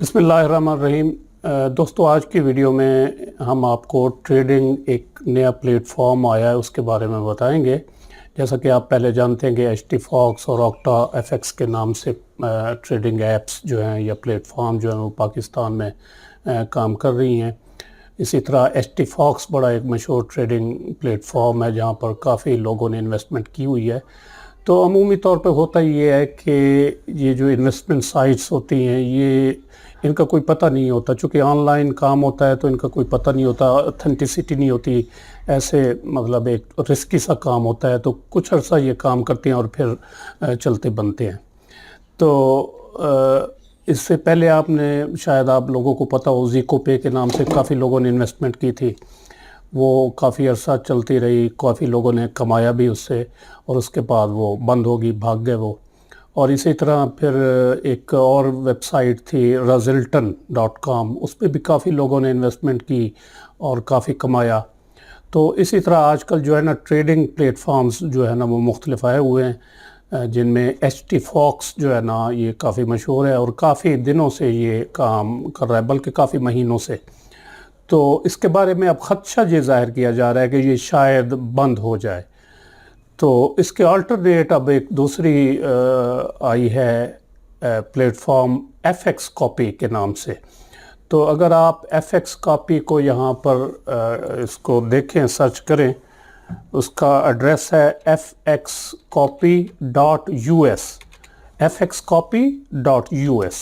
بسم اللہ الرحمن الرحیم۔ دوستو، آج کی ویڈیو میں ہم آپ کو ٹریڈنگ ایک نیا پلیٹ فارم آیا ہے اس کے بارے میں بتائیں گے۔ جیسا کہ آپ پہلے جانتے ہیں کہ ایچ ٹی فاکس اور آکٹا ایف ایکس کے نام سے ٹریڈنگ ایپس جو ہیں یا پلیٹ فارم جو ہیں وہ پاکستان میں کام کر رہی ہیں۔ اسی طرح ایچ ٹی فاکس بڑا ایک مشہور ٹریڈنگ پلیٹ فارم ہے جہاں پر کافی لوگوں نے انویسٹمنٹ کی ہوئی ہے۔ تو عمومی طور پہ ہوتا یہ ہے کہ یہ جو انویسٹمنٹ سائٹس ہوتی ہیں یہ ان کا کوئی پتہ نہیں ہوتا، چونکہ آن لائن کام ہوتا ہے تو ان کا کوئی پتہ نہیں ہوتا، اتھینٹسٹی نہیں ہوتی، ایسے مطلب ایک رسکی سا کام ہوتا ہے، تو کچھ عرصہ یہ کام کرتے ہیں اور پھر چلتے بنتے ہیں۔ تو اس سے پہلے شاید آپ لوگوں کو پتہ ہو، زیکو پے کے نام سے کافی لوگوں نے انویسٹمنٹ کی تھی، وہ کافی عرصہ چلتی رہی، کافی لوگوں نے کمایا بھی اس سے، اور اس کے بعد وہ بند ہوگی، بھاگ گئے وہ۔ اور اسی طرح پھر ایک اور ویب سائٹ تھی Resultant.com، اس پہ بھی کافی لوگوں نے انویسٹمنٹ کی اور کافی کمایا۔ تو اسی طرح آج کل جو ہے نا ٹریڈنگ پلیٹ فارمز جو ہے نا وہ مختلف آئے ہوئے ہیں، جن میں ایچ ٹی فاکس جو ہے نا یہ کافی مشہور ہے اور کافی دنوں سے یہ کام کر رہا ہے، بلکہ کافی مہینوں سے۔ تو اس کے بارے میں اب خدشہ یہ ظاہر کیا جا رہا ہے کہ یہ شاید بند ہو جائے۔ تو اس کے آلٹرنیٹ اب ایک دوسری آئی ہے platform F X copy کے نام سے۔ تو اگر آپ ایف ایکس کاپی کو یہاں پر اس کو دیکھیں، سرچ کریں، اس کا ایڈریس ہے fxcopy.us fxcopy.us۔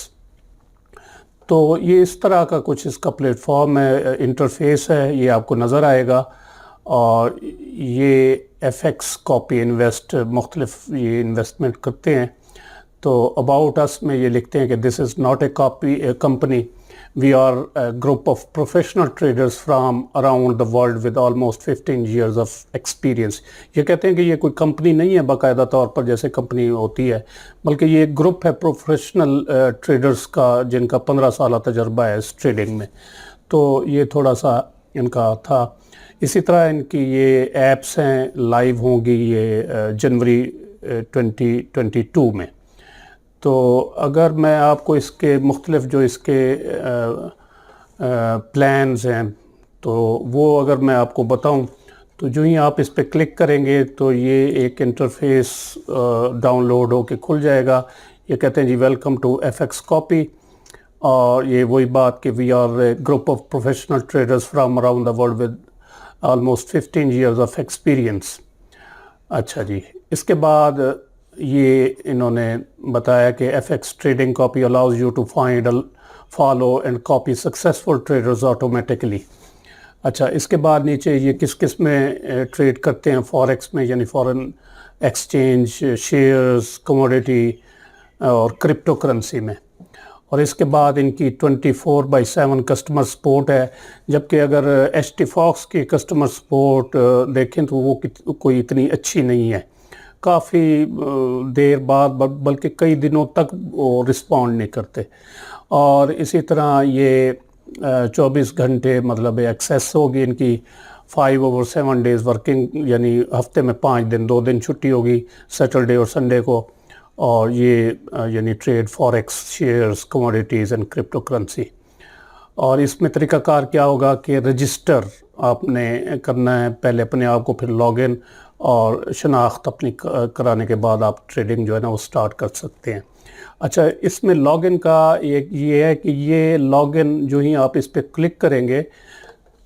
تو یہ اس طرح کا کچھ اس کا پلیٹ فارم ہے، انٹرفیس ہے، یہ آپ کو نظر آئے گا۔ اور یہ ایف ایکس کاپی مختلف یہ انویسٹمنٹ کرتے ہیں۔ تو اباؤٹ اس میں یہ لکھتے ہیں کہ this is not a company, we are a group of professional traders from around the world with almost 15 years of experience. یہ کہتے ہیں کہ یہ کوئی کمپنی نہیں ہے باقاعدہ طور پر جیسے کمپنی ہوتی ہے، بلکہ یہ ایک گروپ ہے پروفیشنل ٹریڈرز کا جن کا 15 سالہ تجربہ ہے اس ٹریڈنگ میں۔ تو یہ تھوڑا سا ان کا تھا۔ اسی طرح ان کی یہ ایپس ہیں، لائیو ہوں گی یہ جنوری 2022 میں۔ تو اگر میں آپ کو اس کے مختلف جو اس کے پلانز ہیں تو وہ اگر میں آپ کو بتاؤں تو جو ہی آپ اس پہ کلک کریں گے تو یہ ایک انٹرفیس ڈاؤن لوڈ ہو کے کھل جائے گا۔ یہ کہتے ہیں جی welcome to F X copy, اور یہ وہی بات کہ we are a group of professional traders from around the world with almost 15 years of experience. اچھا جی، اس کے بعد یہ انہوں نے بتایا کہ F X trading copy allows you to find, follow and copy successful traders automatically. اچھا، اس کے بعد نیچے یہ کس میں ٹریڈ کرتے ہیں، فوریکس میں یعنی فورن ایکسچینج، شیئرز، کموڈیٹی اور کرپٹو کرنسی میں۔ اور اس کے بعد ان کی 24/7 کسٹمر سپورٹ ہے، جبکہ اگر ایچ ٹی فاکس کی کسٹمر سپورٹ دیکھیں تو وہ کوئی اتنی اچھی نہیں ہے، کافی دیر بعد بلکہ کئی دنوں تک وہ رسپونڈ نہیں کرتے۔ اور اسی طرح یہ 24 گھنٹے مطلب ایکسیس ہوگی ان کی 5/7 days ورکنگ، یعنی ہفتے میں 5 دن، 2 دن چھٹی ہوگی، سیٹرڈے اور سنڈے کو۔ اور یہ یعنی trade forex, shares, commodities and cryptocurrency. اور اس میں طریقہ کار کیا ہوگا کہ رجسٹر آپ نے کرنا ہے پہلے اپنے آپ کو، پھر لاگ ان اور شناخت اپنی کرانے کے بعد آپ ٹریڈنگ جو ہے نا وہ سٹارٹ کر سکتے ہیں۔ اچھا، اس میں لاگ ان کا یہ ہے کہ یہ لاگ ان جو ہی آپ اس پہ کلک کریں گے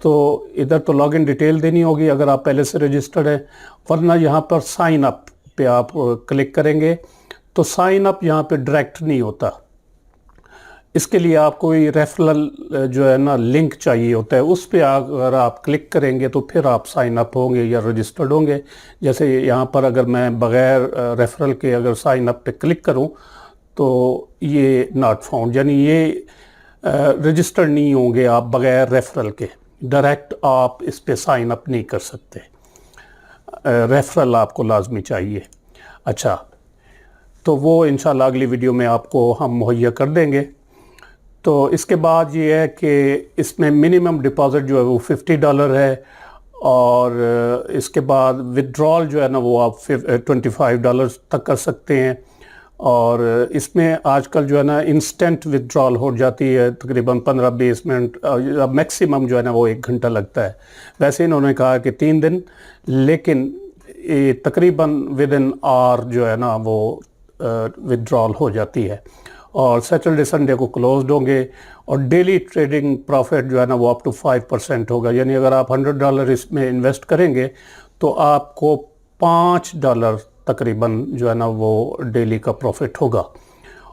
تو ادھر تو لاگ ان ڈیٹیل دینی ہوگی اگر آپ پہلے سے رجسٹرڈ ہیں، ورنہ یہاں پر سائن اپ پہ آپ کلک کریں گے تو سائن اپ یہاں پہ ڈائریکٹ نہیں ہوتا، اس کے لیے آپ کوئی ریفرل جو ہے نا لنک چاہیے ہوتا ہے، اس پہ اگر آپ کلک کریں گے تو پھر آپ سائن اپ ہوں گے یا رجسٹرڈ ہوں گے۔ جیسے یہاں پر اگر میں بغیر ریفرل کے اگر سائن اپ پہ کلک کروں تو یہ ناٹ فاؤنڈ، یعنی یہ رجسٹرڈ نہیں ہوں گے آپ بغیر ریفرل کے، ڈائریکٹ آپ اس پہ سائن اپ نہیں کر سکتے، ریفرل آپ کو لازمی چاہیے۔ اچھا، تو وہ انشاءاللہ اگلی ویڈیو میں آپ کو ہم مہیا کر دیں گے۔ تو اس کے بعد یہ ہے کہ اس میں منیمم ڈپازٹ جو ہے وہ $50 ہے، اور اس کے بعد ودرال جو ہے نا وہ آپ $25 تک کر سکتے ہیں، اور اس میں آج کل جو ہے نا انسٹنٹ ودرال ہو جاتی ہے، تقریباً 15-20 منٹ، میکسیمم جو ہے نا وہ 1 گھنٹہ لگتا ہے. ویسے انہوں نے کہا کہ 3 دن، لیکن تقریباً ودن آور جو ہے نا وہ ودرال ہو جاتی ہے. اور سیٹرڈے سنڈے کو کلوزڈ ہوں گے، اور ڈیلی ٹریڈنگ پروفٹ جو ہے نا وہ اپ ٹو 5% ہوگا. یعنی اگر آپ $100 اس میں انویسٹ کریں گے تو آپ کو $5 تقریباً جو ہے نا وہ ڈیلی کا پروفٹ ہوگا.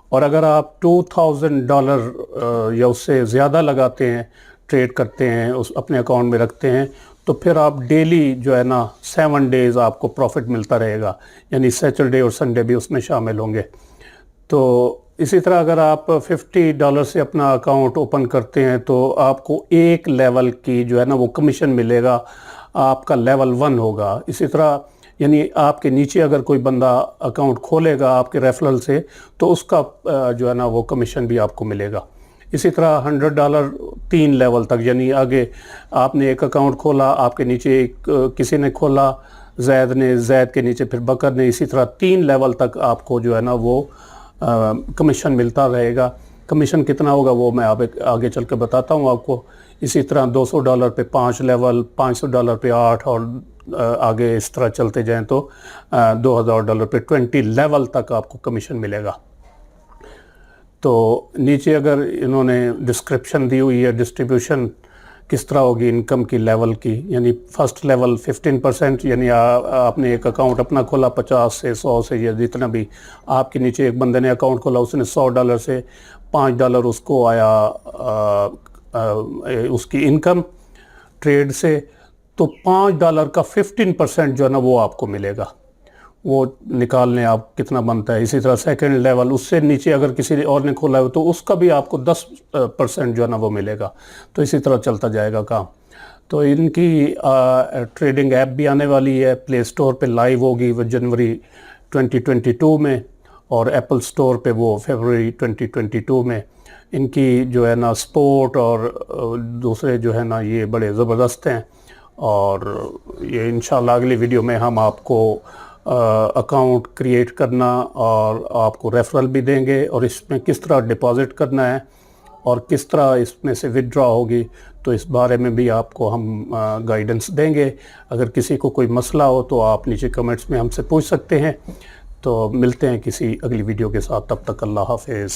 اور اگر آپ $2000 یا اس سے زیادہ لگاتے ہیں، ٹریڈ کرتے ہیں، اس اپنے اکاؤنٹ میں رکھتے ہیں، تو پھر آپ ڈیلی جو ہے نا 7 ڈیز آپ کو پروفٹ ملتا رہے گا. یعنی سیٹرڈے اور سنڈے بھی اس میں شامل ہوں گے. تو اسی طرح اگر آپ $50 سے اپنا اکاؤنٹ اوپن کرتے ہیں تو آپ کو ایک لیول کی جو ہے نا وہ کمیشن ملے گا، آپ کا لیول 1 ہوگا. اسی طرح یعنی آپ کے نیچے اگر کوئی بندہ اکاؤنٹ کھولے گا آپ کے ریفرل سے تو اس کا جو ہے نا وہ کمیشن بھی آپ کو ملے گا. اسی طرح $100 3 لیول تک، یعنی آگے آپ نے ایک اکاؤنٹ کھولا، آپ کے نیچے کسی نے کھولا، زید نے، زید کے نیچے پھر بکر نے، اسی طرح 3 لیول تک آپ کو جو ہے نا وہ کمیشن ملتا رہے گا. کمیشن کتنا ہوگا وہ میں آگے چل کے بتاتا ہوں آپ کو. اسی طرح $200 پہ 5 لیول، $500 پہ 8، اور آگے اس طرح چلتے جائیں تو $2000 پہ 20 لیول تک آپ کو کمیشن ملے گا. تو نیچے اگر انہوں نے ڈسکرپشن دی ہوئی ہے ڈسٹریبیوشن کس طرح ہوگی انکم کی لیول کی. یعنی فرسٹ لیول 15%، یعنی آپ نے ایک اکاؤنٹ اپنا کھولا 50 سے 100 سے یا جتنا بھی، آپ کے نیچے ایک بندے نے اکاؤنٹ کھولا، اس نے $100 سے $5 اس کو آیا اس کی انکم ٹریڈ سے، تو $5 کا 15% جو ہے نا وہ آپ کو ملے گا. وہ نکال لیں آپ کتنا بنتا ہے. اسی طرح سیکنڈ لیول، اس سے نیچے اگر کسی اور نے کھولا ہے تو اس کا بھی آپ کو 10% جو ہے نا وہ ملے گا. تو اسی طرح چلتا جائے گا کام. تو ان کی ٹریڈنگ ایپ بھی آنے والی ہے، پلے سٹور پہ لائیو ہوگی وہ جنوری 2022 میں، اور ایپل سٹور پہ وہ فیبروری 2022 میں. ان کی جو ہے نا سپورٹ اور دوسرے جو ہے نا یہ بڑے زبردست ہیں. اور یہ انشاءاللہ اگلی ویڈیو میں ہم آپ کو اکاؤنٹ کریٹ کرنا اور آپ کو ریفرل بھی دیں گے، اور اس میں کس طرح ڈپازٹ کرنا ہے اور کس طرح اس میں سے ودرا ہوگی، تو اس بارے میں بھی آپ کو ہم گائیڈنس دیں گے. اگر کسی کو کوئی مسئلہ ہو تو آپ نیچے کمنٹس میں ہم سے پوچھ سکتے ہیں. تو ملتے ہیں کسی اگلی ویڈیو کے ساتھ، تب تک اللہ حافظ.